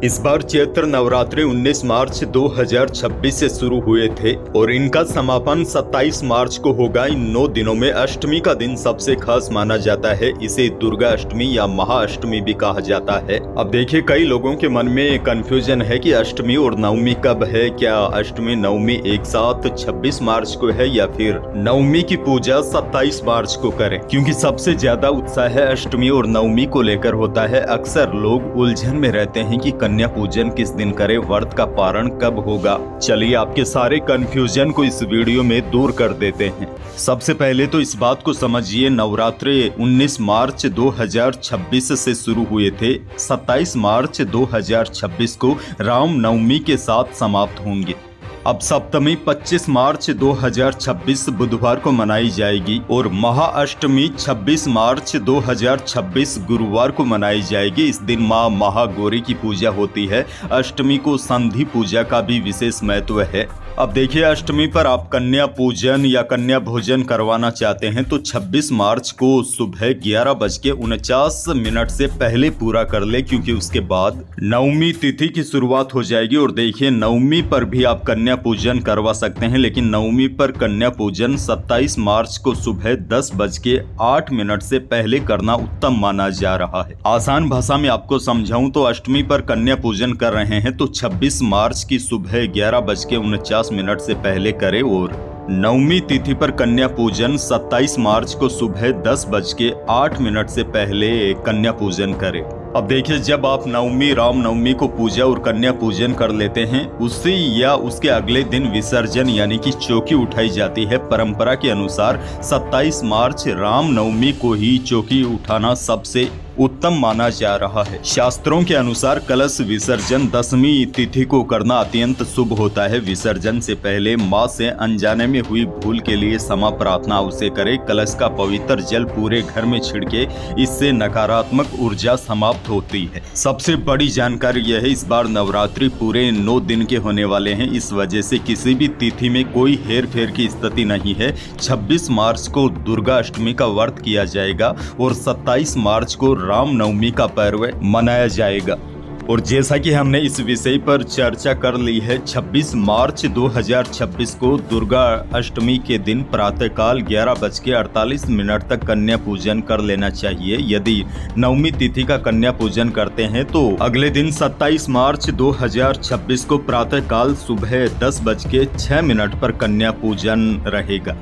इस बार चैत्र नवरात्रि 19 मार्च 2026 से शुरू हुए थे और इनका समापन 27 मार्च को होगा। इन 9 दिनों में अष्टमी का दिन सबसे खास माना जाता है। इसे दुर्गा अष्टमी या महाअष्टमी भी कहा जाता है। अब देखिए, कई लोगों के मन में कंफ्यूजन है कि अष्टमी और नवमी कब है। क्या अष्टमी नवमी एक साथ 26 मार्च को है या फिर नवमी की पूजा 27 मार्च को करें, क्योंकि सबसे ज्यादा उत्साह है अष्टमी और नवमी को लेकर होता है। अक्सर लोग उलझन में रहते हैं कि कन्या पूजन किस दिन करें, व्रत का पारण कब होगा। चलिए आपके सारे कंफ्यूजन को इस वीडियो में दूर कर देते हैं। सबसे पहले तो इस बात को समझिए, नवरात्रि 19 मार्च 2026 से शुरू हुए थे। 27 मार्च 2026 को राम नवमी के साथ समाप्त होंगे। अब सप्तमी 25 मार्च 2026 बुधवार को मनाई जाएगी और महाअष्टमी 26 मार्च 2026 गुरुवार को मनाई जाएगी। इस दिन मां महागौरी की पूजा होती है। अष्टमी को संधि पूजा का भी विशेष महत्व है। अब देखिए, अष्टमी पर आप कन्या पूजन या कन्या भोजन करवाना चाहते हैं तो 26 मार्च को सुबह 11:49 से पहले पूरा कर ले, क्योंकि उसके बाद नवमी तिथि की शुरुआत हो जाएगी। और देखिए, नवमी पर भी आप कन्या पूजन करवा सकते हैं, लेकिन नवमी पर कन्या पूजन 27 मार्च को सुबह 10:08 से पहले करना उत्तम माना जा रहा है। आसान भाषा में आपको समझाऊं तो अष्टमी पर कन्या पूजन कर रहे हैं तो 26 मार्च की सुबह 11:49 से पहले करें और नवमी तिथि पर कन्या पूजन 27 मार्च को सुबह 10:08 से पहले कन्या पूजन करें। अब देखिए, जब आप नवमी राम नवमी को पूजा और कन्या पूजन कर लेते हैं, उसी या उसके अगले दिन विसर्जन यानी कि चौकी उठाई जाती है। परंपरा के अनुसार 27 मार्च राम नवमी को ही चौकी उठाना सबसे उत्तम माना जा रहा है। शास्त्रों के अनुसार कलश विसर्जन 10वीं तिथि को करना अत्यंत शुभ होता है। विसर्जन से पहले मां से अनजाने में हुई भूल के लिए क्षमा प्रार्थना उसे करे। कलश का पवित्र जल पूरे घर में छिड़के, इससे नकारात्मक ऊर्जा समाप्त होती है। सबसे बड़ी जानकारी यह है, इस बार नवरात्रि पूरे 9 दिन के होने वाले हैं। इस वजह से किसी भी तिथि में कोई हेर फेर की स्थिति नहीं है। 26 मार्च को दुर्गा अष्टमी का व्रत किया जाएगा और 27 मार्च को राम नवमी का पर्व मनाया जाएगा। और जैसा कि हमने इस विषय पर चर्चा कर ली है, 26 मार्च 2026 को दुर्गा अष्टमी के दिन प्रातःकाल 11:48 तक कन्या पूजन कर लेना चाहिए। यदि नवमी तिथि का कन्या पूजन करते हैं तो अगले दिन 27 मार्च 2026 को प्रातःकाल सुबह 10:06 पर कन्या पूजन रहेगा।